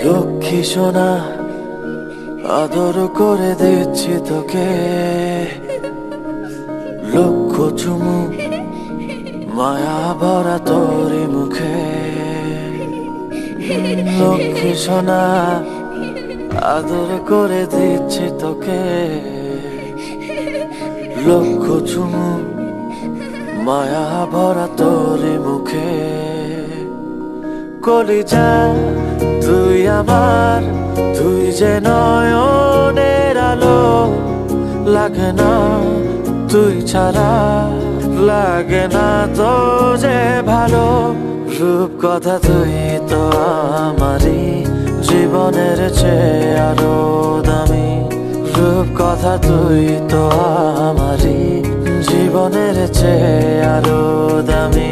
লক্ষ্মী সোনা, আদর করে দিচ্ছি তোকে, লক্ষ চুমু মায়া ভরা তোরি মুখে। লক্ষ্মী সোনা, আদর করে দিচ্ছি তোকে, লক্ষ চুমু মায়া ভরা তোরি মুখে। কলিজা তুই আমার, তুই যে নয়নের আলো, লাগে না তুই ছাড়া, লাগে না তো যে ভালো। রূপ কথা তুই তো আমারই, জীবনের চেয়ে আরো দামি। রূপ কথা তুই তো আমারই, জীবনের চেয়ে আরো দামি।